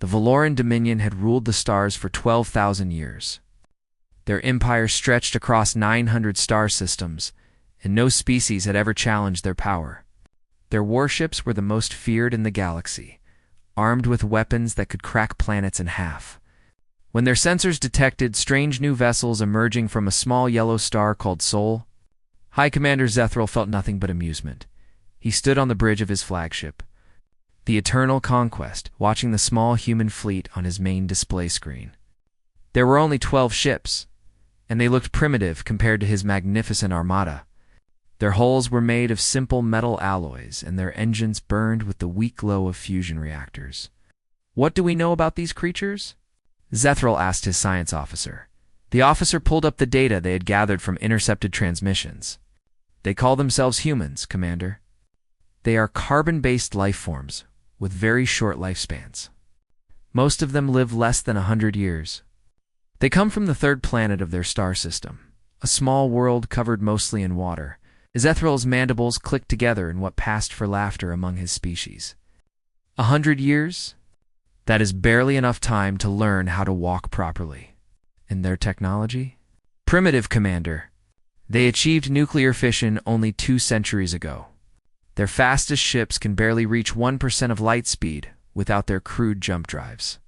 The Valoran Dominion had ruled the stars for 12,000 years. Their empire stretched across 900 star systems, and no species had ever challenged their power. Their warships were the most feared in the galaxy, armed with weapons that could crack planets in half. When their sensors detected strange new vessels emerging from a small yellow star called Sol, High Commander Zethral felt nothing but amusement. He stood on the bridge of his flagship, the Eternal Conquest, watching the small human fleet on his main display screen. There were only 12 ships, and they looked primitive compared to his magnificent armada. Their hulls were made of simple metal alloys, and their engines burned with the weak glow of fusion reactors. "What do we know about these creatures?" Zethral asked his science officer. The officer pulled up the data they had gathered from intercepted transmissions. "They call themselves humans, Commander. They are carbon-based life forms with very short lifespans. Most of them live less than 100 years. They come from the third planet of their star system, a small world covered mostly in water." Zethral's mandibles clicked together in what passed for laughter among his species. 100 years? That is barely enough time to learn how to walk properly. And their technology? Primitive, Commander. They achieved nuclear fission only 2 centuries ago. Their fastest ships can barely reach 1% of light speed without their crude jump drives.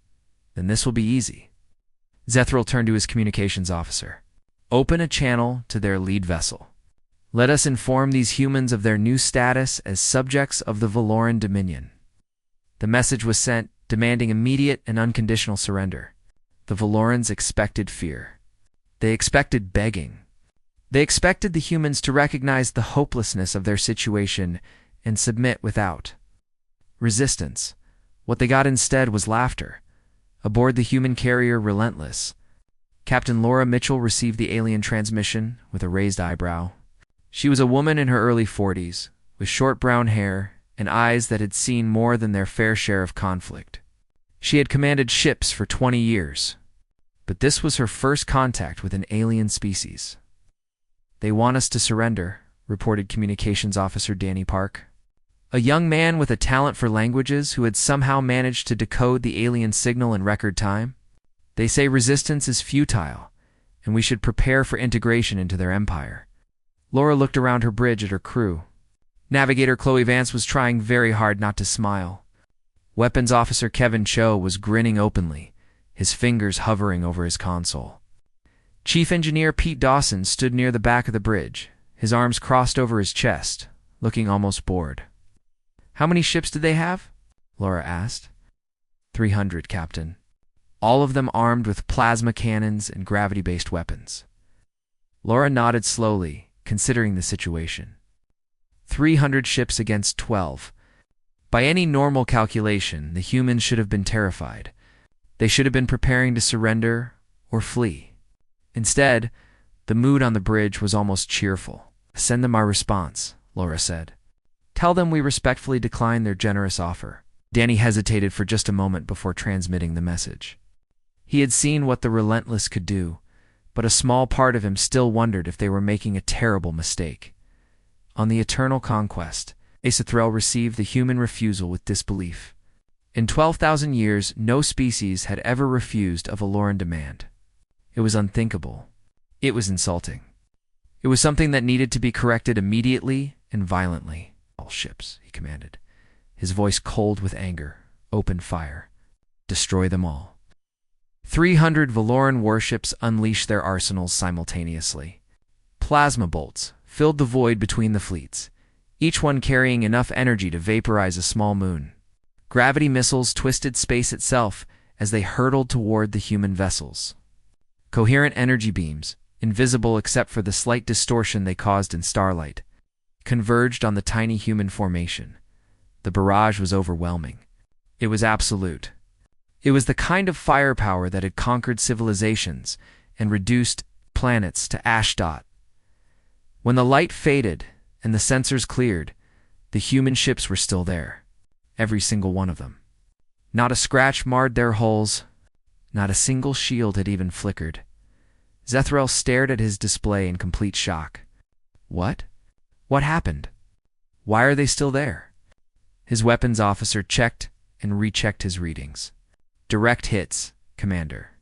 Then this will be easy. Zethral turned to his communications officer. "Open a channel to their lead vessel. Let us inform these humans of their new status as subjects of the Valoran Dominion." The message was sent, demanding immediate and unconditional surrender. The Valorans expected fear. They expected begging. They expected the humans to recognize the hopelessness of their situation and submit without resistance. What they got instead was laughter. Aboard the human carrier Relentless, Captain Laura Mitchell received the alien transmission with a raised eyebrow. She was a woman in her early 40s, with short brown hair and eyes that had seen more than their fair share of conflict. She had commanded ships for 20 years, but this was her first contact with an alien species. "They want us to surrender," reported Communications Officer Danny Park, a young man with a talent for languages who had somehow managed to decode the alien signal in record time. "They say resistance is futile, and we should prepare for integration into their empire." Laura looked around her bridge at her crew. Navigator Chloe Vance was trying very hard not to smile. Weapons Officer Kevin Cho was grinning openly, his fingers hovering over his console. Chief Engineer Pete Dawson stood near the back of the bridge, his arms crossed over his chest, looking almost bored. "How many ships did they have?" Laura asked. 300, Captain. All of them armed with plasma cannons and gravity-based weapons. Laura nodded slowly, considering the situation. 300 ships against 12. By any normal calculation, the humans should have been terrified. They should have been preparing to surrender or flee. Instead, the mood on the bridge was almost cheerful. "Send them our response," Laura said. "Tell them we respectfully decline their generous offer." Danny hesitated for just a moment before transmitting the message. He had seen what the Relentless could do, but a small part of him still wondered if they were making a terrible mistake. On the Eternal Conquest, Asethrel received the human refusal with disbelief. In 12,000 years, no species had ever refused a Valoran demand. It was unthinkable. It was insulting. It was something that needed to be corrected immediately and violently. "All ships," he commanded, his voice cold with anger. "Open fire. Destroy them all." 300 Valoran warships unleashed their arsenals simultaneously. Plasma bolts filled the void between the fleets, each one carrying enough energy to vaporize a small moon. Gravity missiles twisted space itself as they hurtled toward the human vessels. Coherent energy beams, invisible except for the slight distortion they caused in starlight, converged on the tiny human formation. The barrage was overwhelming. It was absolute. It was the kind of firepower that had conquered civilizations and reduced planets to ash dot. When the light faded and the sensors cleared, the human ships were still there, every single one of them. Not a scratch marred their hulls, not a single shield had even flickered. Zethral stared at his display in complete shock. What? What happened? Why are they still there? His weapons officer checked and rechecked his readings. Direct hits, Commander.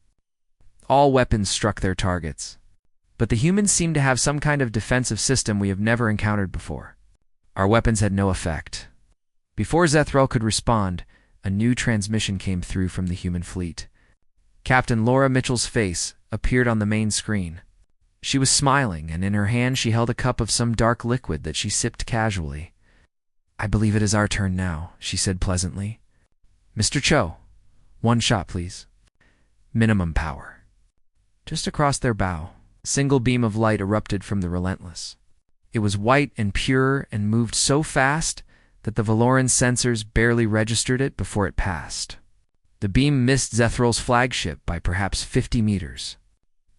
All weapons struck their targets. But the humans seemed to have some kind of defensive system we have never encountered before. Our weapons had no effect. Before Zethral could respond, a new transmission came through from the human fleet. Captain Laura Mitchell's face appeared on the main screen. She was smiling, and in her hand she held a cup of some dark liquid that she sipped casually. "I believe it is our turn now," she said pleasantly. "Mr. Cho, one shot, please." Minimum power. Just across their bow, a single beam of light erupted from the Relentless. It was white and pure and moved so fast that the Valoran sensors barely registered it before it passed. The beam missed Zethral's flagship by perhaps 50 meters,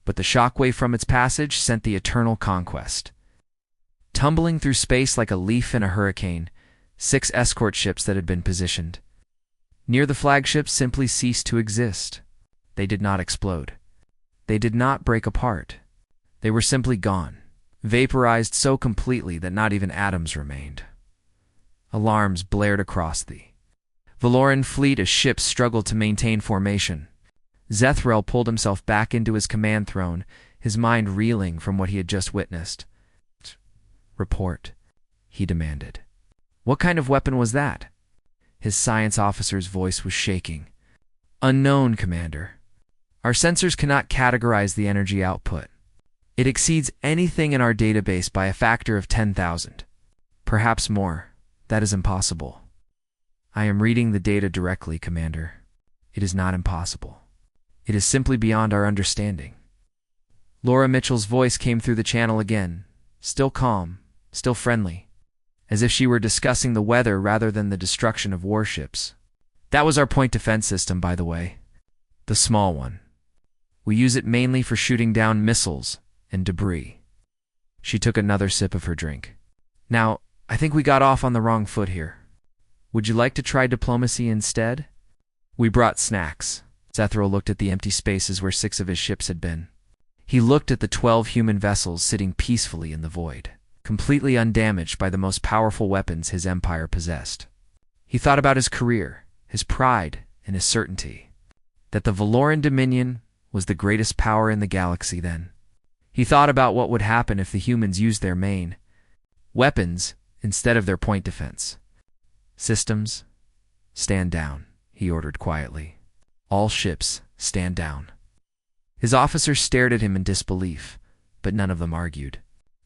but the shockwave from its passage sent the Eternal Conquest tumbling through space like a leaf in a hurricane. 6 escort ships that had been positioned near the flagship simply ceased to exist. They did not explode. They did not break apart. They were simply gone, vaporized so completely that not even atoms remained. Alarms blared across the Valoran fleet as ships struggled to maintain formation. Zethral pulled himself back into his command throne, his mind reeling from what he had just witnessed. "Report," he demanded. "What kind of weapon was that?" His science officer's voice was shaking. "Unknown, Commander. Our sensors cannot categorize the energy output. It exceeds anything in our database by a factor of 10,000. Perhaps more. That is impossible." "I am reading the data directly, Commander. It is not impossible. It is simply beyond our understanding." Laura Mitchell's voice came through the channel again, still calm, still friendly, as if she were discussing the weather rather than the destruction of warships. "That was our point defense system, by the way. The small one. We use it mainly for shooting down missiles and debris." She took another sip of her drink. "Now, I think we got off on the wrong foot here. Would you like to try diplomacy instead?" "We brought snacks." Zethral looked at the empty spaces where 6 of his ships had been. He looked at the 12 human vessels sitting peacefully in the void, completely undamaged by the most powerful weapons his empire possessed. He thought about his career, his pride, and his certainty that the Valoran Dominion was the greatest power in the galaxy then. He thought about what would happen if the humans used their main weapons instead of their point defense. "Systems, stand down," he ordered quietly. "All ships, stand down." His officers stared at him in disbelief, but none of them argued.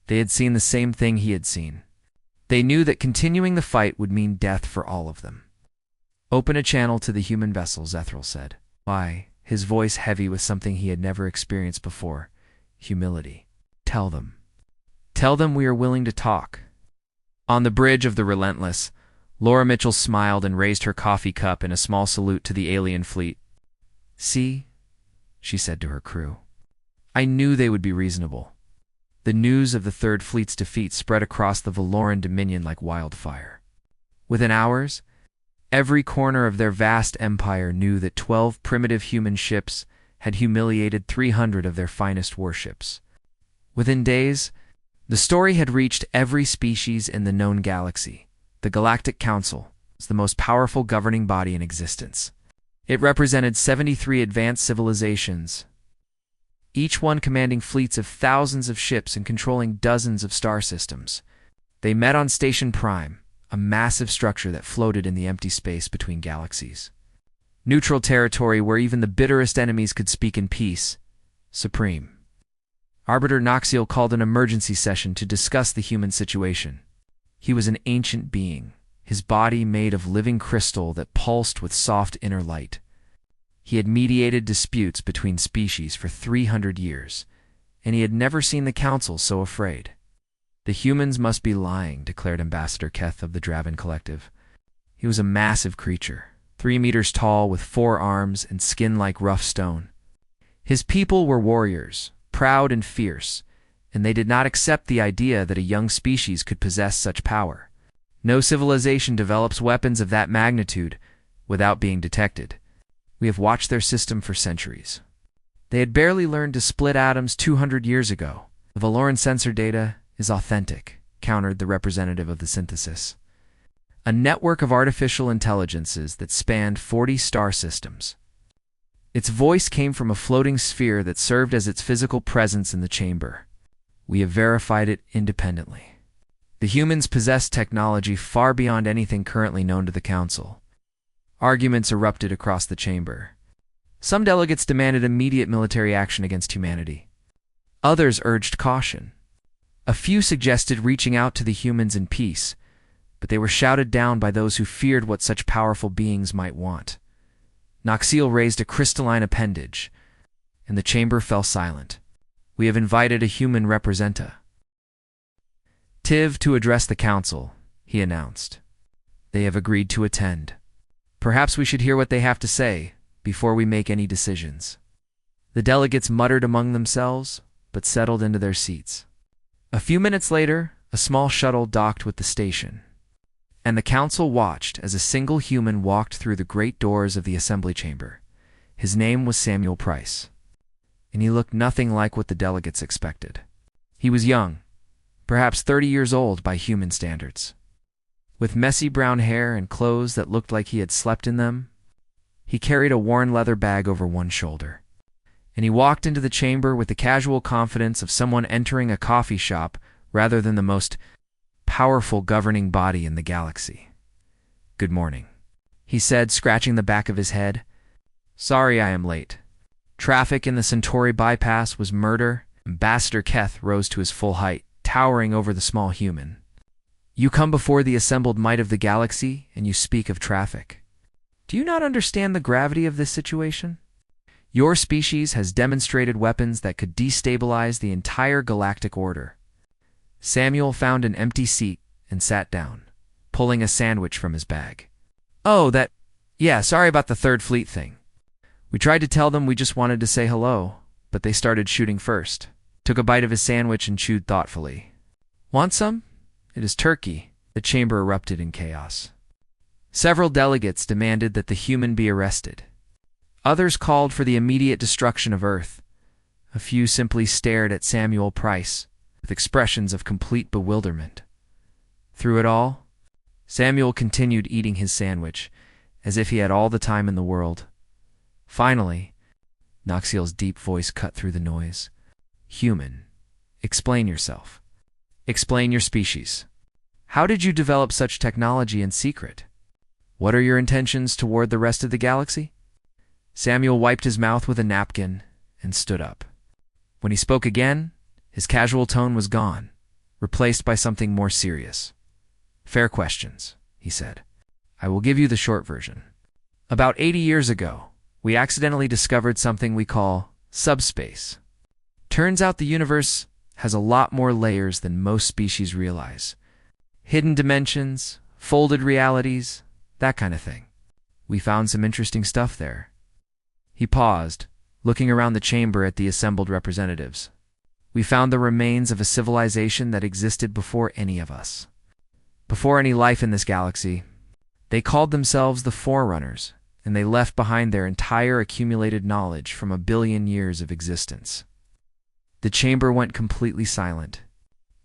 They had seen the same thing he had seen. They knew that continuing the fight would mean death for all of them. "Open a channel to the human vessel," Zethral said. "Why?" His voice heavy with something he had never experienced before. Humility. "Tell them. Tell them we are willing to talk." On the bridge of the Relentless, Laura Mitchell smiled and raised her coffee cup in a small salute to the alien fleet. "See," she said to her crew. "I knew they would be reasonable." The news of the Third Fleet's defeat spread across the Valoran Dominion like wildfire. Within hours, every corner of their vast empire knew that 12 primitive human ships had humiliated 300 of their finest warships. Within days, the story had reached every species in the known galaxy. The Galactic Council was the most powerful governing body in existence. It represented 73 advanced civilizations, each one commanding fleets of thousands of ships and controlling dozens of star systems. They met on Station Prime, a massive structure that floated in the empty space between galaxies. Neutral territory where even the bitterest enemies could speak in peace. Supreme. Arbiter Noxiel called an emergency session to discuss the human situation. He was an ancient being, his body made of living crystal that pulsed with soft inner light. He had mediated disputes between species for 300 years, and he had never seen the Council so afraid. "The humans must be lying," declared Ambassador Keth of the Draven Collective. He was a massive creature, 3 meters tall with 4 arms and skin like rough stone. His people were warriors, proud and fierce, and they did not accept the idea that a young species could possess such power. No civilization develops weapons of that magnitude without being detected. We have watched their system for centuries. They had barely learned to split atoms 200 years ago. "The Valoran sensor data is authentic," countered the representative of the synthesis. "A network of artificial intelligences that spanned 40 star systems. Its voice came from a floating sphere that served as its physical presence in the chamber. We have verified it independently. The humans possess technology far beyond anything currently known to the Council. Arguments erupted across the chamber. Some delegates demanded immediate military action against humanity. Others urged caution. A few suggested reaching out to the humans in peace, but they were shouted down by those who feared what such powerful beings might want. Noxiel raised a crystalline appendage, and the chamber fell silent. We have invited a human representative to address the council, he announced. They have agreed to attend. Perhaps we should hear what they have to say before we make any decisions. The delegates muttered among themselves, but settled into their seats. A few minutes later, a small shuttle docked with the station, and the council watched as a single human walked through the great doors of the assembly chamber. His name was Samuel Price, and he looked nothing like what the delegates expected. He was young, perhaps 30 years old by human standards. With messy brown hair and clothes that looked like he had slept in them, he carried a worn leather bag over one shoulder, and he walked into the chamber with the casual confidence of someone entering a coffee shop rather than the most powerful governing body in the galaxy. "Good morning," he said, scratching the back of his head. "Sorry I am late. Traffic in the Centauri bypass was murder." Ambassador Keth rose to his full height, towering over the small human. "You come before the assembled might of the galaxy, and you speak of traffic. Do you not understand the gravity of this situation? Your species has demonstrated weapons that could destabilize the entire galactic order." Samuel found an empty seat and sat down, pulling a sandwich from his bag. Sorry about the Third Fleet thing. We tried to tell them we just wanted to say hello, but they started shooting first." Took a bite of his sandwich and chewed thoughtfully. "Want some? It is turkey." The chamber erupted in chaos. Several delegates demanded that the human be arrested. Others called for the immediate destruction of Earth. A few simply stared at Samuel Price with expressions of complete bewilderment. Through it all, Samuel continued eating his sandwich as if he had all the time in the world. Finally, Noxiel's deep voice cut through the noise. "Human, explain yourself. Explain your species. How did you develop such technology in secret? What are your intentions toward the rest of the galaxy?" Samuel wiped his mouth with a napkin and stood up. When he spoke again, his casual tone was gone, replaced by something more serious. "Fair questions," he said. "I will give you the short version. About 80 years ago, we accidentally discovered something we call subspace. Turns out the universe has a lot more layers than most species realize. Hidden dimensions, folded realities, that kind of thing. We found some interesting stuff there." He paused, looking around the chamber at the assembled representatives. "We found the remains of a civilization that existed before any of us. Before any life in this galaxy. They called themselves the Forerunners, and they left behind their entire accumulated knowledge from 1 billion years of existence." The chamber went completely silent.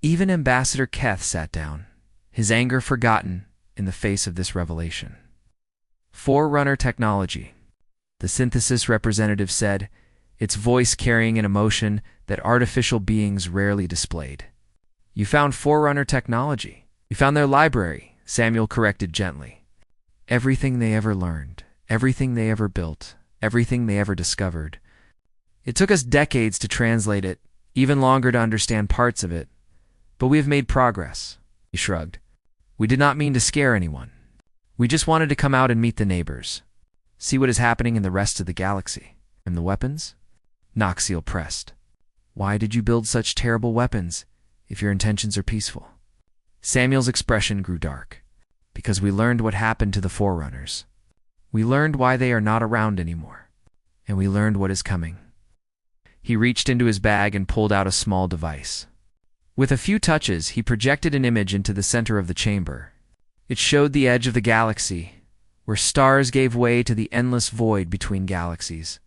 Even Ambassador Keth sat down, his anger forgotten in the face of this revelation. "Forerunner technology," the synthesis representative said, its voice carrying an emotion that artificial beings rarely displayed. "You found Forerunner technology. You found their library," Samuel corrected gently. "Everything they ever learned, everything they ever built, everything they ever discovered. It took us decades to translate it, even longer to understand parts of it, but we have made progress." He shrugged. "We did not mean to scare anyone. We just wanted to come out and meet the neighbors, see what is happening in the rest of the galaxy." "And the weapons?" Noxiel pressed. "Why did you build such terrible weapons if your intentions are peaceful?" Samuel's expression grew dark. "Because we learned what happened to the Forerunners. We learned why they are not around anymore, and we learned what is coming." He reached into his bag and pulled out a small device. With a few touches, he projected an image into the center of the chamber. It showed the edge of the galaxy, where stars gave way to the endless void between galaxies.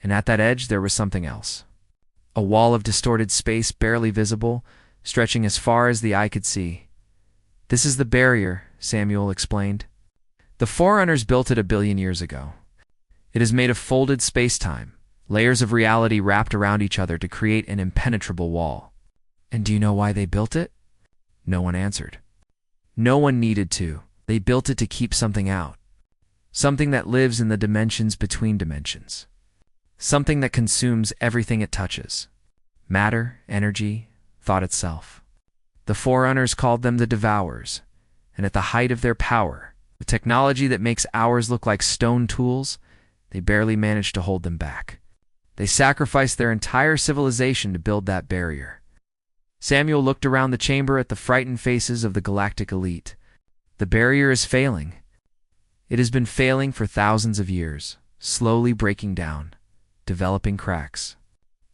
And at that edge, there was something else. A wall of distorted space barely visible, stretching as far as the eye could see. "This is the barrier," Samuel explained. "The Forerunners built it 1 billion years ago. It is made of folded space-time, layers of reality wrapped around each other to create an impenetrable wall. And do you know why they built it? No one answered. No one needed to. They built it to keep something out. Something that lives in the dimensions between dimensions. Something that consumes everything it touches. Matter, energy, thought itself. The Forerunners called them the Devourers, and at the height of their power, the technology that makes ours look like stone tools, they barely managed to hold them back. They sacrificed their entire civilization to build that barrier. Samuel looked around the chamber at the frightened faces of the galactic elite. The barrier is failing. It has been failing for thousands of years, slowly breaking down, developing cracks.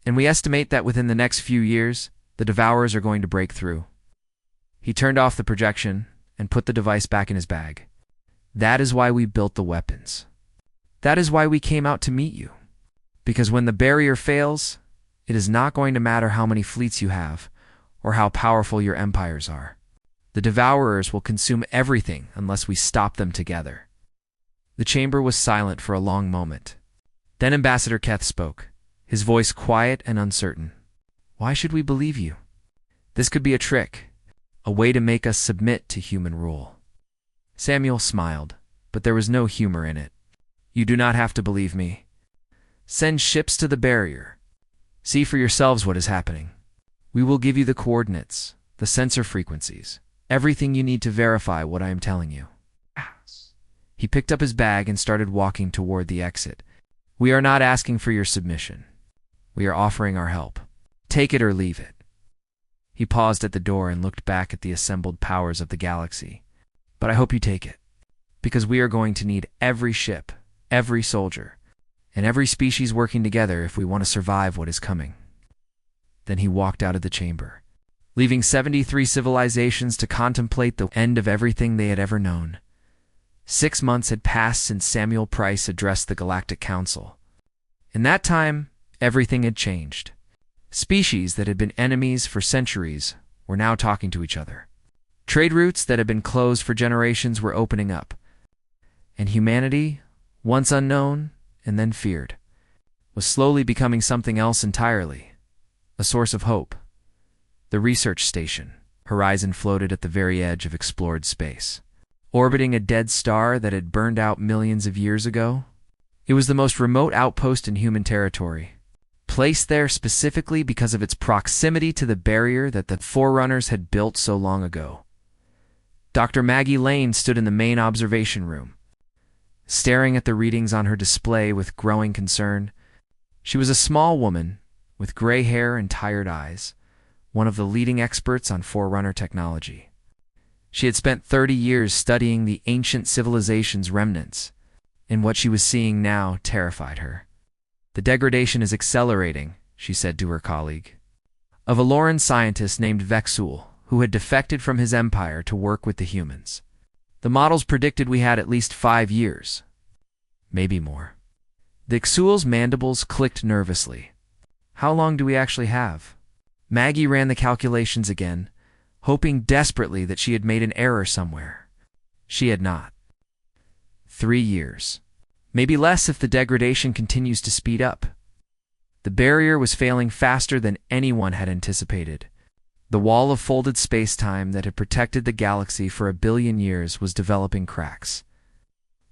And we estimate that within the next few years, the Devourers are going to break through. He turned off the projection and put the device back in his bag. That is why we built the weapons. That is why we came out to meet you. Because when the barrier fails, it is not going to matter how many fleets you have or how powerful your empires are. The Devourers will consume everything unless we stop them together. The chamber was silent for a long moment. Then Ambassador Keth spoke, his voice quiet and uncertain. Why should we believe you? This could be a trick, a way to make us submit to human rule. Samuel smiled, but there was no humor in it. You do not have to believe me. Send ships to the barrier. See for yourselves what is happening. We will give you the coordinates, the sensor frequencies, everything you need to verify what I am telling you. He picked up his bag and started walking toward the exit. We are not asking for your submission. We are offering our help. Take it or leave it. He paused at the door and looked back at the assembled powers of the galaxy. But I hope you take it, because we are going to need every ship, every soldier, and every species working together if we want to survive what is coming. Then he walked out of the chamber, leaving 73 civilizations to contemplate the end of everything they had ever known. 6 months had passed since Samuel Price addressed the Galactic Council. In that time, everything had changed. Species that had been enemies for centuries were now talking to each other. Trade routes that had been closed for generations were opening up. And humanity, once unknown and then feared, was slowly becoming something else entirely. A source of hope. The research station, Horizon, floated at the very edge of explored space. Orbiting a dead star that had burned out millions of years ago, it was the most remote outpost in human territory, placed there specifically because of its proximity to the barrier that the Forerunners had built so long ago. Dr. Maggie Lane stood in the main observation room, staring at the readings on her display with growing concern. She was a small woman with gray hair and tired eyes, one of the leading experts on Forerunner technology. She had spent 30 years studying the ancient civilization's remnants, and what she was seeing now terrified her. The degradation is accelerating, she said to her colleague, a Valoran scientist named Vexul, who had defected from his empire to work with the humans. The models predicted we had at least 5 years, maybe more. Vexul's mandibles clicked nervously. How long do we actually have? Maggie ran the calculations again, hoping desperately that she had made an error somewhere. She had not. 3 years. Maybe less if the degradation continues to speed up. The barrier was failing faster than anyone had anticipated. The wall of folded space-time that had protected the galaxy for 1 billion years was developing cracks.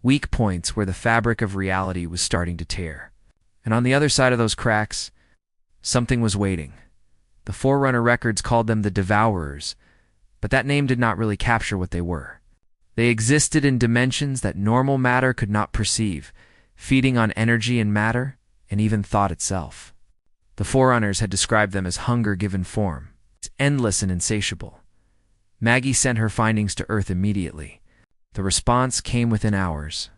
Weak points where the fabric of reality was starting to tear. And on the other side of those cracks, something was waiting. The Forerunner records called them the Devourers, but that name did not really capture what they were. They existed in dimensions that normal matter could not perceive, feeding on energy and matter, and even thought itself. The Forerunners had described them as hunger given form. It's endless and insatiable. Maggie sent her findings to Earth immediately. The response came within hours.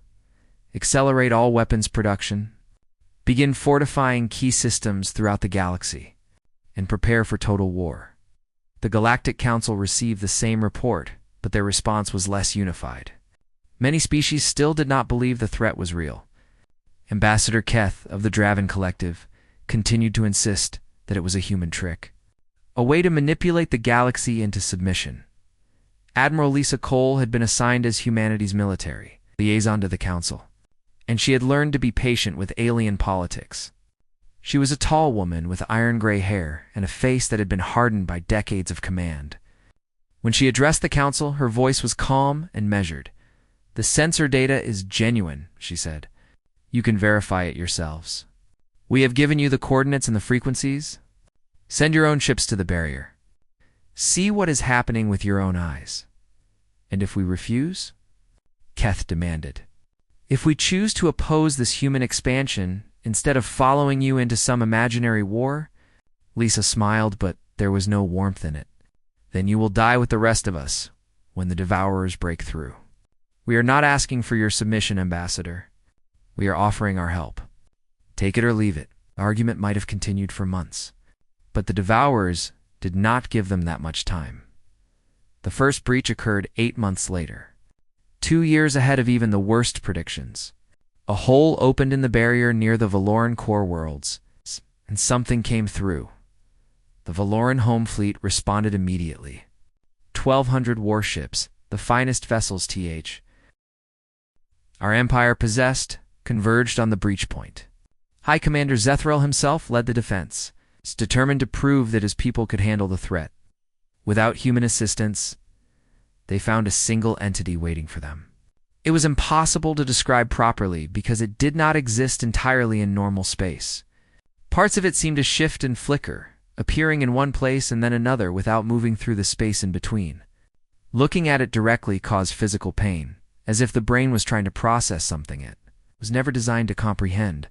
Accelerate all weapons production. Begin fortifying key systems throughout the galaxy. And prepare for total war. The Galactic Council received the same report, but their response was less unified. Many species still did not believe the threat was real. Ambassador Keth of the Draven Collective continued to insist that it was a human trick, a way to manipulate the galaxy into submission. Admiral Lisa Cole had been assigned as humanity's military liaison to the Council. and she had learned to be patient with alien politics. She was a tall woman with iron-gray hair and a face that had been hardened by decades of command. When she addressed the council, her voice was calm and measured. "The sensor data is genuine," she said. "You can verify it yourselves. We have given you the coordinates and the frequencies. Send your own ships to the barrier. See what is happening with your own eyes. And if we refuse?" Keth demanded. "If we choose to oppose this human expansion, instead of following you into some imaginary war?" Lisa smiled, but there was no warmth in it. "Then you will die with the rest of us when the Devourers break through. We are not asking for your submission, Ambassador. We are offering our help. Take it or leave it." The argument might have continued for months, but the Devourers did not give them that much time. The first breach occurred 8 months later, 2 years ahead of even the worst predictions. A hole opened in the barrier near the Valoran core worlds, and something came through. The Valoran home fleet responded immediately. 1,200 warships, the finest vessels our empire possessed, converged on the breach point. High Commander Zethrel himself led the defense, determined to prove that his people could handle the threat. Without human assistance, they found a single entity waiting for them. It was impossible to describe properly because it did not exist entirely in normal space. Parts of it seemed to shift and flicker, appearing in one place and then another without moving through the space in between. Looking at it directly caused physical pain, as if the brain was trying to process something it was never designed to comprehend.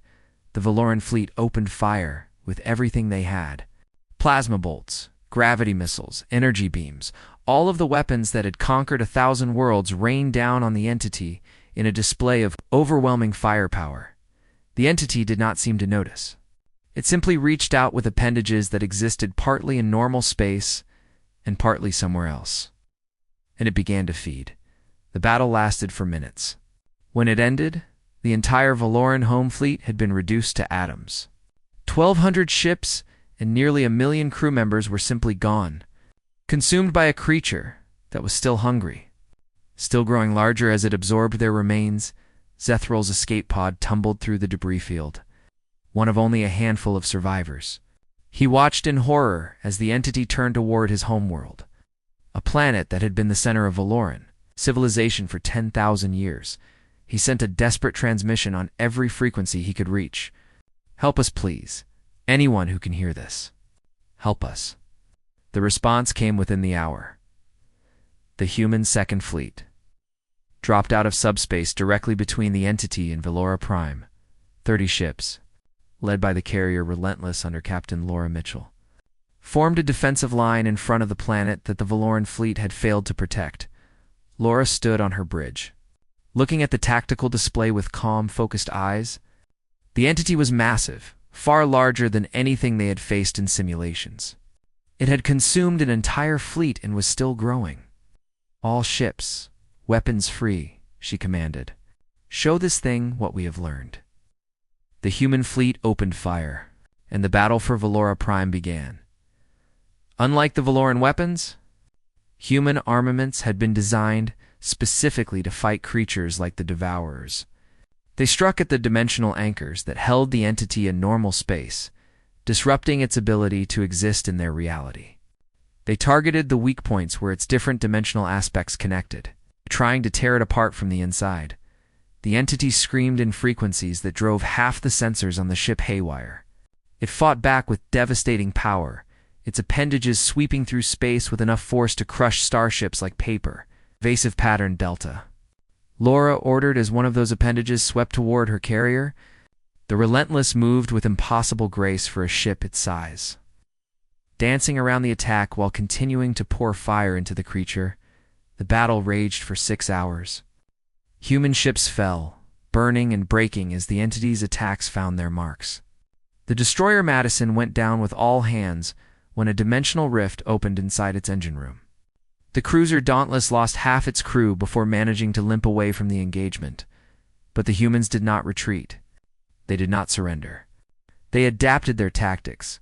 The Valoran fleet opened fire with everything they had. Plasma bolts, gravity missiles, energy beams, all of the weapons that had conquered 1,000 worlds rained down on the entity in a display of overwhelming firepower. The entity did not seem to notice. It simply reached out with appendages that existed partly in normal space and partly somewhere else. And it began to feed. The battle lasted for minutes. When it ended, the entire Valoran home fleet had been reduced to atoms. 1,200 ships and nearly 1 million crew members were simply gone, consumed by a creature that was still hungry. Still growing larger as it absorbed their remains, Zethrel's escape pod tumbled through the debris field, one of only a handful of survivors. He watched in horror as the entity turned toward his homeworld, a planet that had been the center of Valoran civilization for 10,000 years. He sent a desperate transmission on every frequency he could reach. "Help us, please. Anyone who can hear this. Help us." The response came within the hour. The human Second Fleet dropped out of subspace directly between the entity and Velora Prime. 30 ships, led by the carrier Relentless under Captain Laura Mitchell, formed a defensive line in front of the planet that the Valoran fleet had failed to protect. Laura stood on her bridge, looking at the tactical display with calm, focused eyes. The entity was massive, far larger than anything they had faced in simulations. It had consumed an entire fleet and was still growing. "All ships, weapons free," she commanded. "Show this thing what we have learned." The human fleet opened fire, and the battle for Velora Prime began. Unlike the Valoran weapons, human armaments had been designed specifically to fight creatures like the Devourers. They struck at the dimensional anchors that held the entity in normal space, disrupting its ability to exist in their reality. They targeted the weak points where its different dimensional aspects connected, trying to tear it apart from the inside. The entity screamed in frequencies that drove half the sensors on the ship haywire. It fought back with devastating power, its appendages sweeping through space with enough force to crush starships like paper. Evasive pattern Delta. Laura ordered as one of those appendages swept toward her carrier. The Relentless moved with impossible grace for a ship its size, dancing around the attack while continuing to pour fire into the creature. The battle raged for 6 hours. Human ships fell, burning and breaking as the entity's attacks found their marks. The destroyer Madison went down with all hands when a dimensional rift opened inside its engine room. The cruiser Dauntless lost half its crew before managing to limp away from the engagement. But the humans did not retreat. They did not surrender. They adapted their tactics,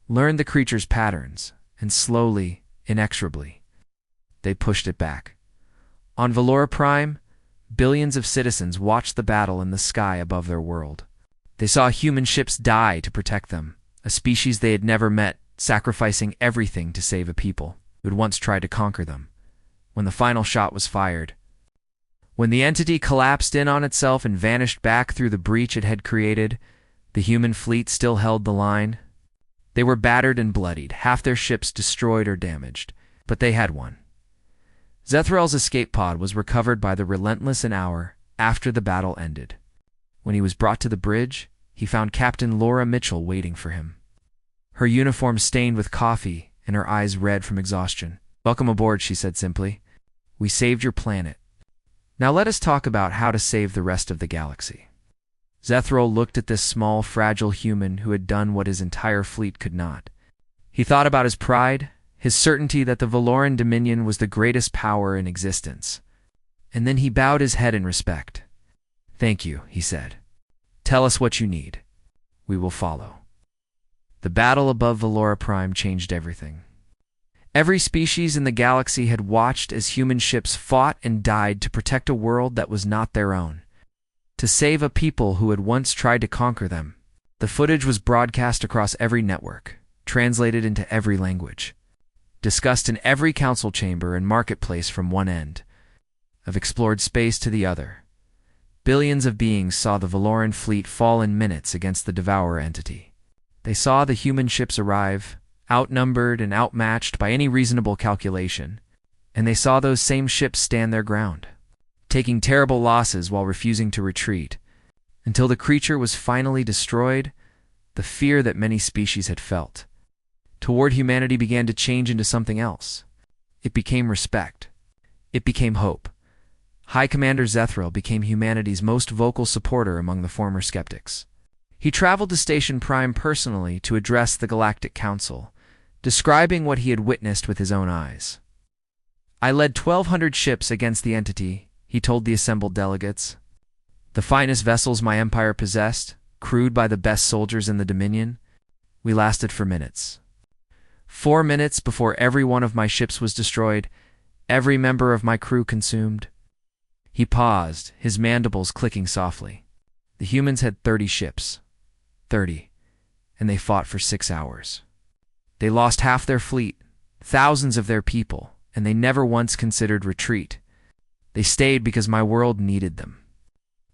learned the creature's patterns, and slowly, inexorably, they pushed it back. On Velora Prime, billions of citizens watched the battle in the sky above their world. They saw human ships die to protect them, a species they had never met, sacrificing everything to save a people who had once tried to conquer them. When the final shot was fired, when the entity collapsed in on itself and vanished back through the breach it had created, the human fleet still held the line. They were battered and bloodied, half their ships destroyed or damaged, but they had won. Zethrel's escape pod was recovered by the Relentless an hour after the battle ended. When he was brought to the bridge, he found Captain Laura Mitchell waiting for him. Her uniform stained with coffee and her eyes red from exhaustion. "Welcome aboard," she said simply. "We saved your planet. Now let us talk about how to save the rest of the galaxy." Zethrel looked at this small, fragile human who had done what his entire fleet could not. He thought about his pride, his certainty that the Valoran Dominion was the greatest power in existence. And then he bowed his head in respect. "Thank you," he said. "Tell us what you need. We will follow." The battle above Valora Prime changed everything. Every species in the galaxy had watched as human ships fought and died to protect a world that was not their own, to save a people who had once tried to conquer them. The footage was broadcast across every network, translated into every language, discussed in every council chamber and marketplace from one end of explored space to the other. Billions of beings saw the Valoran fleet fall in minutes against the Devourer entity. They saw the human ships arrive, outnumbered and outmatched by any reasonable calculation, and they saw those same ships stand their ground, taking terrible losses while refusing to retreat, until the creature was finally destroyed. The fear that many species had felt toward humanity began to change into something else. It became respect. It became hope. High Commander Zethrel became humanity's most vocal supporter among the former skeptics. He traveled to Station Prime personally to address the Galactic Council, describing what he had witnessed with his own eyes. "I led 1,200 ships against the entity," he told the assembled delegates. "The finest vessels my empire possessed, crewed by the best soldiers in the Dominion. We lasted for minutes. 4 minutes before every one of my ships was destroyed, every member of my crew consumed." He paused, his mandibles clicking softly. The humans had 30 ships. 30. And they fought for 6 hours. They lost half their fleet, thousands of their people, and they never once considered retreat. They stayed because my world needed them.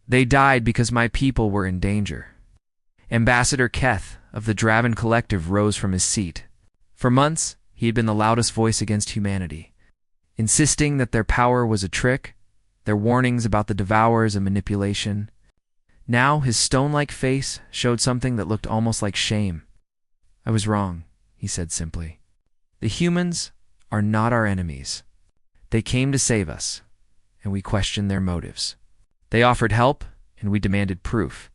They died because my people were in danger. Ambassador Keth of the Draven Collective rose from his seat. For months, he had been the loudest voice against humanity, insisting that their power was a trick, their warnings about the Devourers a manipulation. Now his stone-like face showed something that looked almost like shame. "I was wrong," he said simply. "The humans are not our enemies. They came to save us, and we questioned their motives. They offered help, and we demanded proof.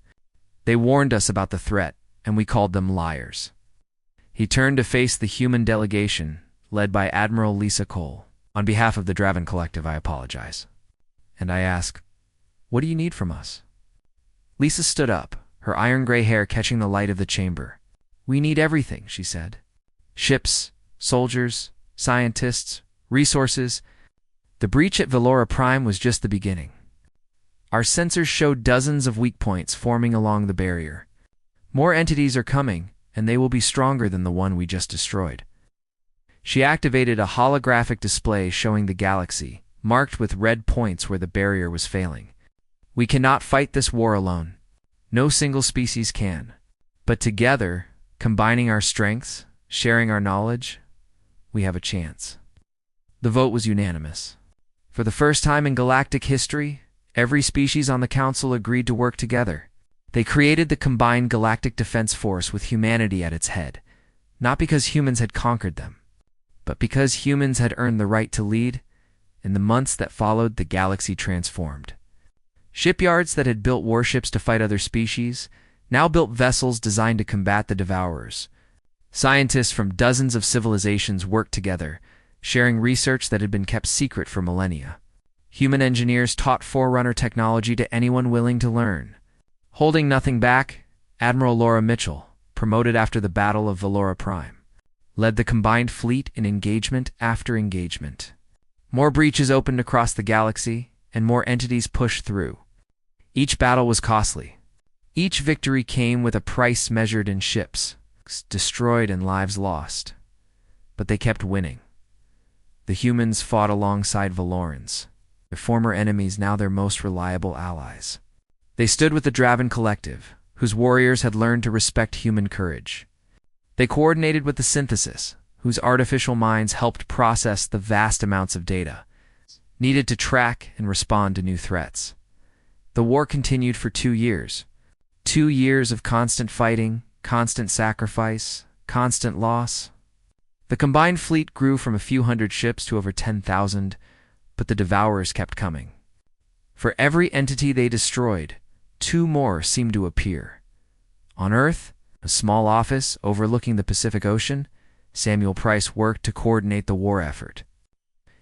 They warned us about the threat, and we called them liars." He turned to face the human delegation, led by Admiral Lisa Cole. "On behalf of the Draven Collective, I apologize. And I ask, what do you need from us?" Lisa stood up, her iron-gray hair catching the light of the chamber. "We need everything," she said. "Ships, soldiers, scientists, resources." The breach at Valora Prime was just the beginning. Our sensors showed dozens of weak points forming along the barrier. More entities are coming, and they will be stronger than the one we just destroyed. She activated a holographic display showing the galaxy, marked with red points where the barrier was failing. "We cannot fight this war alone. No single species can. But together, combining our strengths, sharing our knowledge, we have a chance." The vote was unanimous. For the first time in galactic history, every species on the Council agreed to work together. They created the combined Galactic Defense Force with humanity at its head, not because humans had conquered them, but because humans had earned the right to lead. In the months that followed, the galaxy transformed. Shipyards that had built warships to fight other species now built vessels designed to combat the Devourers. Scientists from dozens of civilizations worked together, sharing research that had been kept secret for millennia. Human engineers taught Forerunner technology to anyone willing to learn. Holding nothing back, Admiral Laura Mitchell, promoted after the Battle of Valora Prime, led the combined fleet in engagement after engagement. More breaches opened across the galaxy, and more entities pushed through. Each battle was costly. Each victory came with a price measured in ships destroyed and lives lost. But they kept winning. The humans fought alongside Valorans, their former enemies now their most reliable allies. They stood with the Draven Collective, whose warriors had learned to respect human courage. They coordinated with the Synthesis, whose artificial minds helped process the vast amounts of data needed to track and respond to new threats. The war continued for 2 years. 2 years of constant fighting, constant sacrifice, constant loss. The combined fleet grew from a few hundred ships to over 10,000, but the Devourers kept coming. For every entity they destroyed, 2 more seemed to appear. On Earth, a small office overlooking the Pacific Ocean, Samuel Price worked to coordinate the war effort.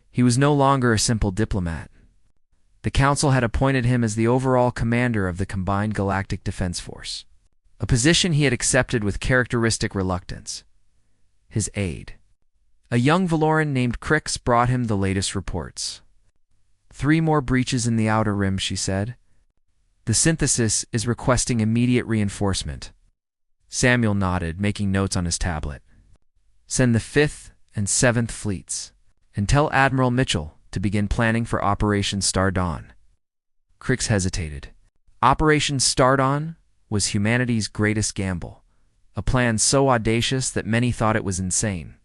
He was no longer a simple diplomat. The Council had appointed him as the overall commander of the combined Galactic Defense Force, a position he had accepted with characteristic reluctance. His aide, a young Valoran named Crix, brought him the latest reports. 3 more breaches in the Outer Rim, she said. The Synthesis is requesting immediate reinforcement. Samuel nodded, making notes on his tablet. Send the 5th and 7th fleets, and tell Admiral Mitchell to begin planning for Operation Star Dawn. Crix hesitated. Operation Star Dawn was humanity's greatest gamble, a plan so audacious that many thought it was insane.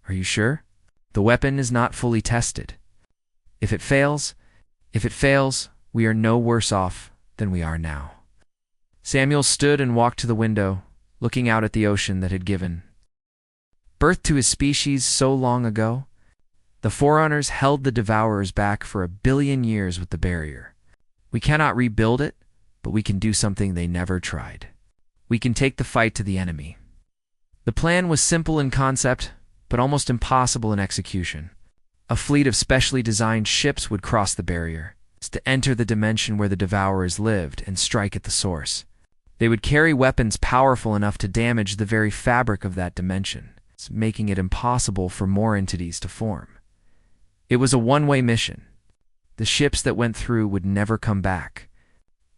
Are you sure? The weapon is not fully tested. If it fails, we are no worse off than we are now. Samuel stood and walked to the window, looking out at the ocean that had given birth to his species so long ago. The Forerunners held the Devourers back for 1 billion years with the barrier. We cannot rebuild it, but we can do something they never tried. We can take the fight to the enemy. The plan was simple in concept, but almost impossible in execution. A fleet of specially designed ships would cross the barrier to enter the dimension where the Devourers lived and strike at the source. They would carry weapons powerful enough to damage the very fabric of that dimension, making it impossible for more entities to form. It was a one-way mission. The ships that went through would never come back.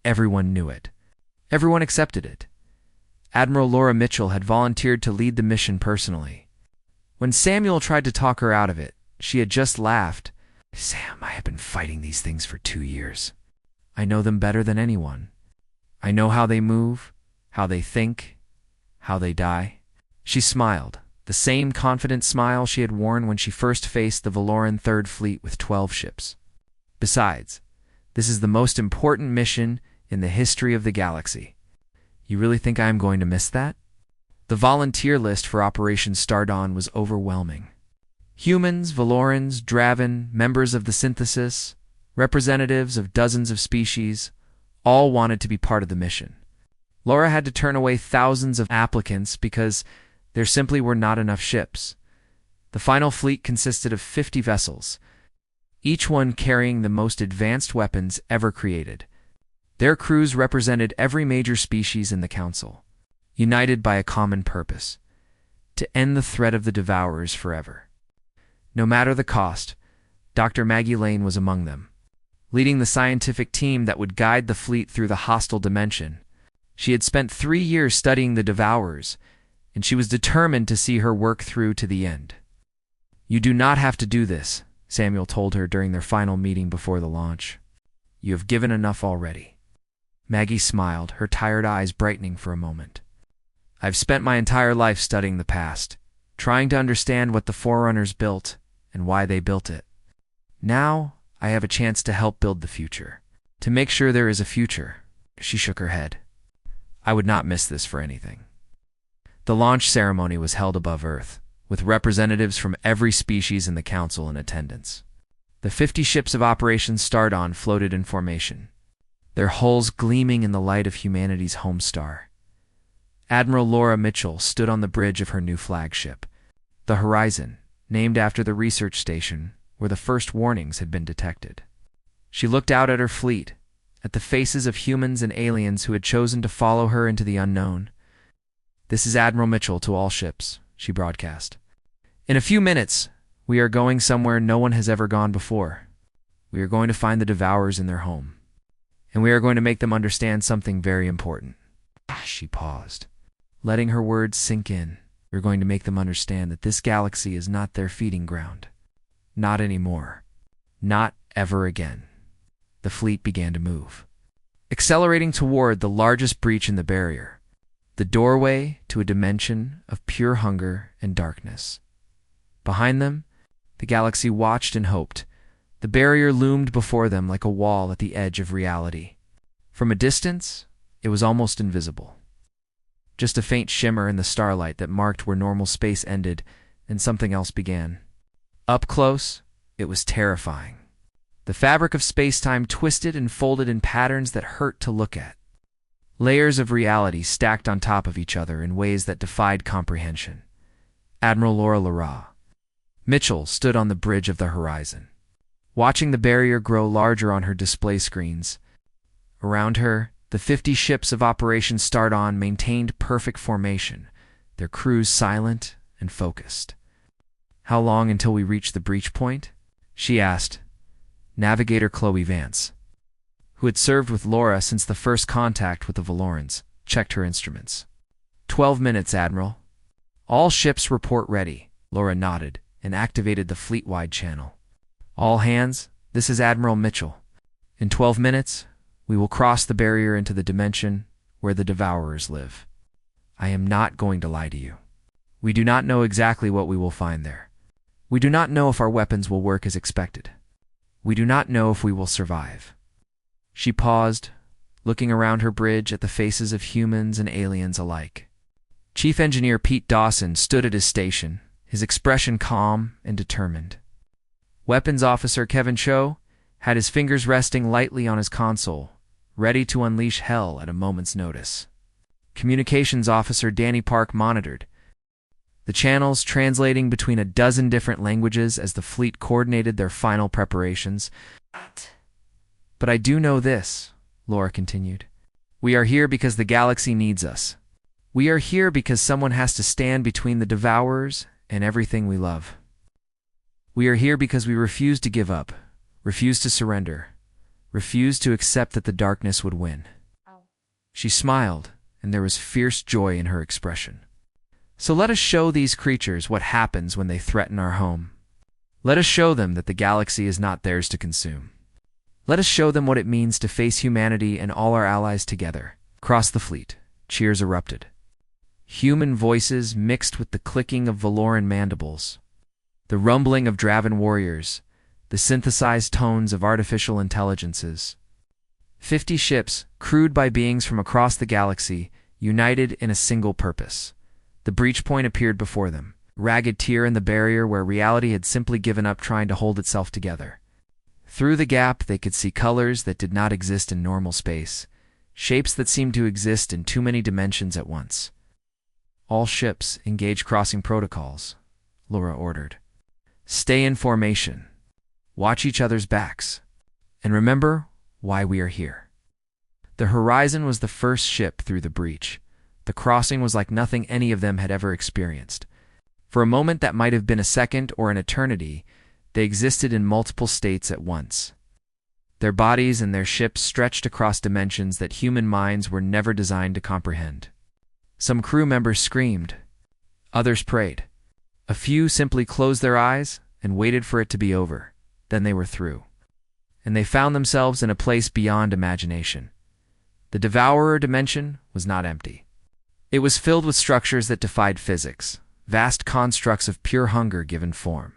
Everyone knew it. Everyone accepted it. Admiral Laura Mitchell had volunteered to lead the mission personally. When Samuel tried to talk her out of it, she had just laughed. Sam, I have been fighting these things for 2 years. I know them better than anyone. I know how they move, how they think, how they die. She smiled, the same confident smile she had worn when she first faced the Valoran Third Fleet with 12 ships. Besides, this is the most important mission in the history of the galaxy. You really think I am going to miss that? The volunteer list for Operation Star Dawn was overwhelming. Humans, Valorans, Draven, members of the Synthesis, representatives of dozens of species, all wanted to be part of the mission. Laura had to turn away thousands of applicants because there simply were not enough ships. The final fleet consisted of 50 vessels, each one carrying the most advanced weapons ever created. Their crews represented every major species in the Council, united by a common purpose: to end the threat of the Devourers forever. No matter the cost, Dr. Maggie Lane was among them, leading the scientific team that would guide the fleet through the hostile dimension. She had spent 3 years studying the Devourers, and she was determined to see her work through to the end. You do not have to do this, Samuel told her during their final meeting before the launch. You have given enough already. Maggie smiled, her tired eyes brightening for a moment. I've spent my entire life studying the past, trying to understand what the Forerunners built and why they built it. Now, I have a chance to help build the future, to make sure there is a future. She shook her head. I would not miss this for anything. The launch ceremony was held above Earth, with representatives from every species in the Council in attendance. The 50 ships of Operation Star Dawn floated in formation, their hulls gleaming in the light of humanity's home star. Admiral Laura Mitchell stood on the bridge of her new flagship, the Horizon, named after the research station where the first warnings had been detected. She looked out at her fleet, at the faces of humans and aliens who had chosen to follow her into the unknown. This is Admiral Mitchell to all ships, she broadcast. In a few minutes, we are going somewhere no one has ever gone before. We are going to find the Devourers in their home. And we are going to make them understand something very important. She paused, letting her words sink in. We're going to make them understand that this galaxy is not their feeding ground. Not anymore. Not ever again. The fleet began to move, accelerating toward the largest breach in the barrier, the doorway to a dimension of pure hunger and darkness. Behind them, the galaxy watched and hoped. The barrier loomed before them like a wall at the edge of reality. From a distance, it was almost invisible. Just a faint shimmer in the starlight that marked where normal space ended and something else began. Up close, it was terrifying. The fabric of space-time twisted and folded in patterns that hurt to look at. Layers of reality stacked on top of each other in ways that defied comprehension. Admiral Laura Lara Mitchell stood on the bridge of the horizon, watching the barrier grow larger on her display screens. Around her, the 50 ships of Operation Start-On maintained perfect formation, their crews silent and focused. "How long until we reach the breach point?" she asked. Navigator Chloe Vance, who had served with Laura since the first contact with the Valorans, checked her instruments. 12 minutes, Admiral. All ships report ready. Laura nodded and activated the fleet-wide channel. All hands, this is Admiral Mitchell. In 12 minutes, we will cross the barrier into the dimension where the Devourers live. I am not going to lie to you. We do not know exactly what we will find there. We do not know if our weapons will work as expected. We do not know if we will survive. She paused, looking around her bridge at the faces of humans and aliens alike. Chief Engineer Pete Dawson stood at his station, his expression calm and determined. Weapons Officer Kevin Cho had his fingers resting lightly on his console, ready to unleash hell at a moment's notice. Communications Officer Danny Park monitored, the channels translating between a dozen different languages as the fleet coordinated their final preparations. But I do know this, Laura continued. We are here because the galaxy needs us. We are here because someone has to stand between the Devourers and everything we love. We are here because we refuse to give up, refuse to surrender, refuse to accept that the darkness would win. She smiled, and there was fierce joy in her expression. So let us show these creatures what happens when they threaten our home. Let us show them that the galaxy is not theirs to consume. Let us show them what it means to face humanity and all our allies together. Across the fleet, cheers erupted. Human voices mixed with the clicking of Valoran mandibles, the rumbling of Draven warriors, the synthesized tones of artificial intelligences. 50 ships, crewed by beings from across the galaxy, united in a single purpose. The breach point appeared before them, ragged tear in the barrier where reality had simply given up trying to hold itself together. Through the gap, they could see colors that did not exist in normal space, shapes that seemed to exist in too many dimensions at once. All ships engage crossing protocols, Laura ordered. Stay in formation. Watch each other's backs. And remember why we are here. The Horizon was the first ship through the breach. The crossing was like nothing any of them had ever experienced. For a moment that might have been a second or an eternity, they existed in multiple states at once. Their bodies and their ships stretched across dimensions that human minds were never designed to comprehend. Some crew members screamed. Others prayed. A few simply closed their eyes and waited for it to be over. Then they were through. And they found themselves in a place beyond imagination. The Devourer dimension was not empty. It was filled with structures that defied physics, vast constructs of pure hunger given form.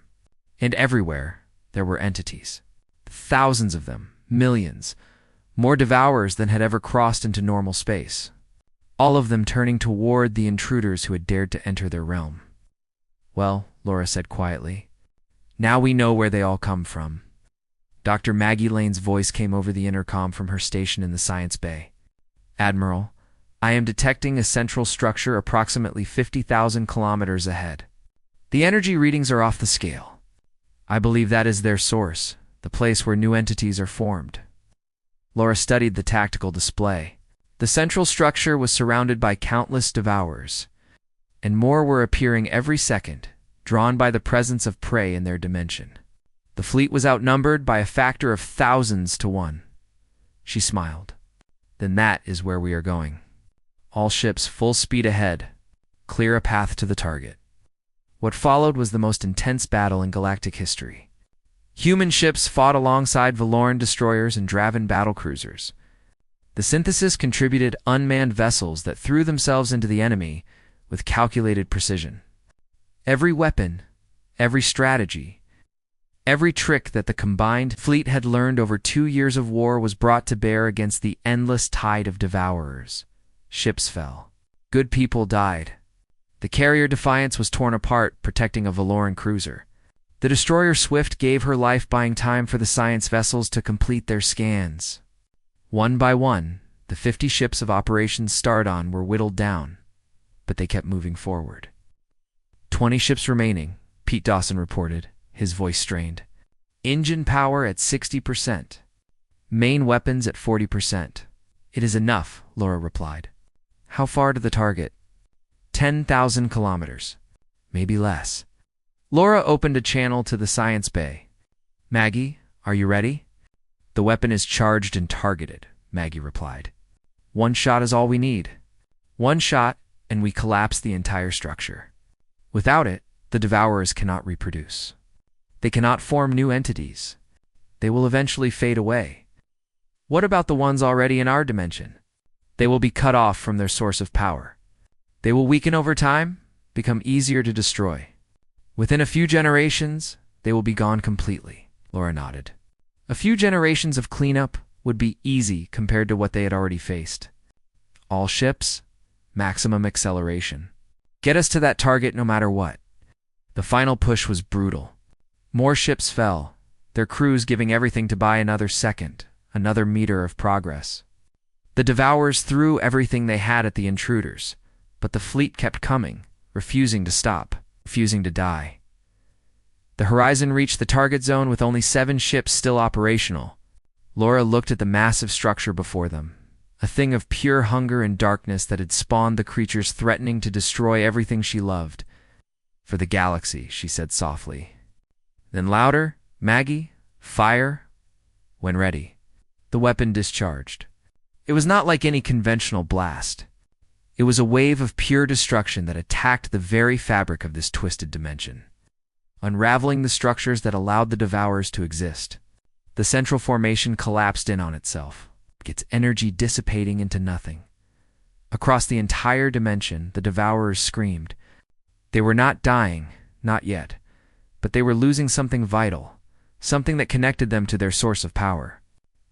And everywhere, there were entities. Thousands of them, millions, more Devourers than had ever crossed into normal space. All of them turning toward the intruders who had dared to enter their realm. Well, Laura said quietly, now we know where they all come from. Dr. Maggie Lane's voice came over the intercom from her station in the science bay. Admiral, I am detecting a central structure approximately 50,000 kilometers ahead. The energy readings are off the scale. I believe that is their source, the place where new entities are formed. Laura studied the tactical display. The central structure was surrounded by countless Devourers, and more were appearing every second, drawn by the presence of prey in their dimension. The fleet was outnumbered by a factor of thousands to one. She smiled. Then that is where we are going. All ships full speed ahead. Clear a path to the target. What followed was the most intense battle in galactic history. Human ships fought alongside Valoran destroyers and Draven battlecruisers. The synthesis contributed unmanned vessels that threw themselves into the enemy with calculated precision. Every weapon, every strategy, every trick that the combined fleet had learned over 2 years of war was brought to bear against the endless tide of devourers. Ships fell. Good people died. The carrier Defiance was torn apart, protecting a Valoran cruiser. The destroyer Swift gave her life buying time for the science vessels to complete their scans. One by one, the 50 ships of Operation Stardon were whittled down, but they kept moving forward. 20 ships remaining, Pete Dawson reported, his voice strained. Engine power at 60%. Main weapons at 40%. It is enough, Laura replied. How far to the target? 10,000 kilometers. Maybe less. Laura opened a channel to the science bay. Maggie, are you ready? The weapon is charged and targeted, Maggie replied. One shot is all we need. One shot, and we collapse the entire structure. Without it, the Devourers cannot reproduce. They cannot form new entities. They will eventually fade away. What about the ones already in our dimension? They will be cut off from their source of power. They will weaken over time, become easier to destroy. Within a few generations, they will be gone completely, Laura nodded. A few generations of cleanup would be easy compared to what they had already faced. All ships, maximum acceleration. Get us to that target no matter what. The final push was brutal. More ships fell, their crews giving everything to buy another second, another meter of progress. The Devourers threw everything they had at the intruders, but the fleet kept coming, refusing to stop, refusing to die. The horizon reached the target zone with only 7 ships still operational. Laura looked at the massive structure before them, a thing of pure hunger and darkness that had spawned the creatures threatening to destroy everything she loved. For the galaxy, she said softly. Then louder, Maggie, fire. When ready, the weapon discharged. It was not like any conventional blast. It was a wave of pure destruction that attacked the very fabric of this twisted dimension, unraveling the structures that allowed the Devourers to exist. The central formation collapsed in on itself, its energy dissipating into nothing. Across the entire dimension, the Devourers screamed. They were not dying, not yet, but they were losing something vital, something that connected them to their source of power.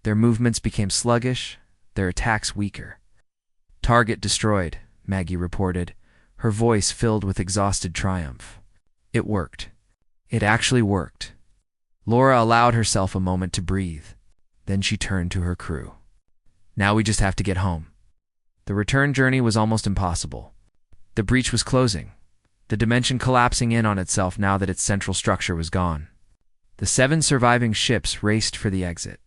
Their movements became sluggish, their attacks weaker. Target destroyed, Maggie reported, her voice filled with exhausted triumph. It worked. It actually worked. Laura allowed herself a moment to breathe. Then she turned to her crew. Now we just have to get home. The return journey was almost impossible. The breach was closing, the dimension collapsing in on itself now that its central structure was gone. The 7 surviving ships raced for the exit.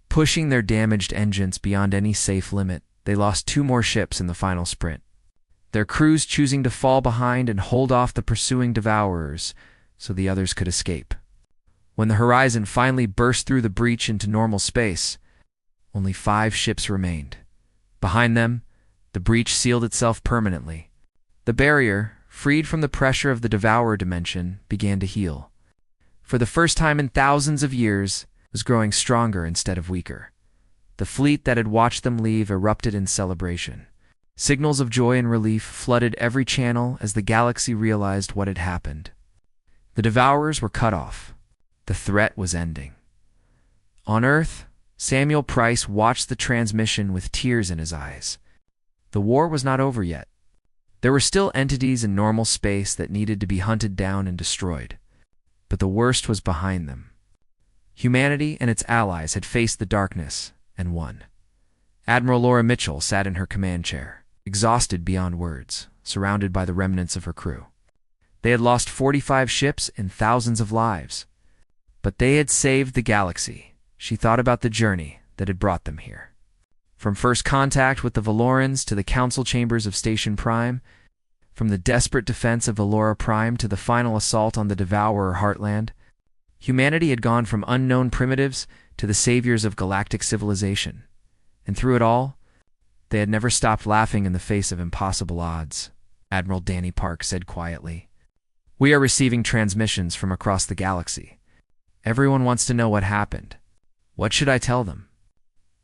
Pushing their damaged engines beyond any safe limit, they lost 2 more ships in the final sprint, their crews choosing to fall behind and hold off the pursuing Devourers so the others could escape. When the horizon finally burst through the breach into normal space, only 5 ships remained. Behind them, the breach sealed itself permanently. The barrier, freed from the pressure of the Devourer dimension, began to heal. For the first time in thousands of years, it was growing stronger instead of weaker. The fleet that had watched them leave erupted in celebration. Signals of joy and relief flooded every channel as the galaxy realized what had happened. The Devourers were cut off. The threat was ending. On Earth, Samuel Price watched the transmission with tears in his eyes. The war was not over yet. There were still entities in normal space that needed to be hunted down and destroyed. But the worst was behind them. Humanity and its allies had faced the darkness and won. Admiral Laura Mitchell sat in her command chair, exhausted beyond words, surrounded by the remnants of her crew. They had lost 45 ships and thousands of lives. But they had saved the galaxy. She thought about the journey that had brought them here. From first contact with the Valorans to the council chambers of Station Prime, from the desperate defense of Valora Prime to the final assault on the Devourer Heartland, Humanity had gone from unknown primitives to the saviors of galactic civilization. And through it all, they had never stopped laughing in the face of impossible odds. Admiral Danny Park said quietly, "We are receiving transmissions from across the galaxy. Everyone wants to know what happened. What should I tell them?"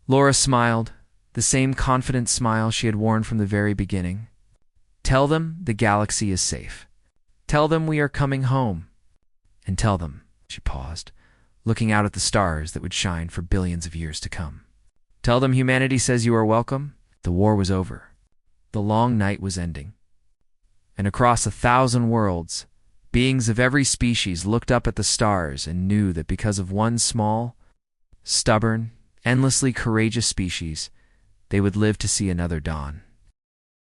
Laura smiled, the same confident smile she had worn from the very beginning. "Tell them the galaxy is safe. Tell them we are coming home. And tell them," she paused, looking out at the stars that would shine for billions of years to come. "Tell them humanity says you are welcome. The war was over. The long night was ending. And across 1,000 worlds, beings of every species looked up at the stars and knew that because of one small, stubborn, endlessly courageous species, they would live to see another dawn."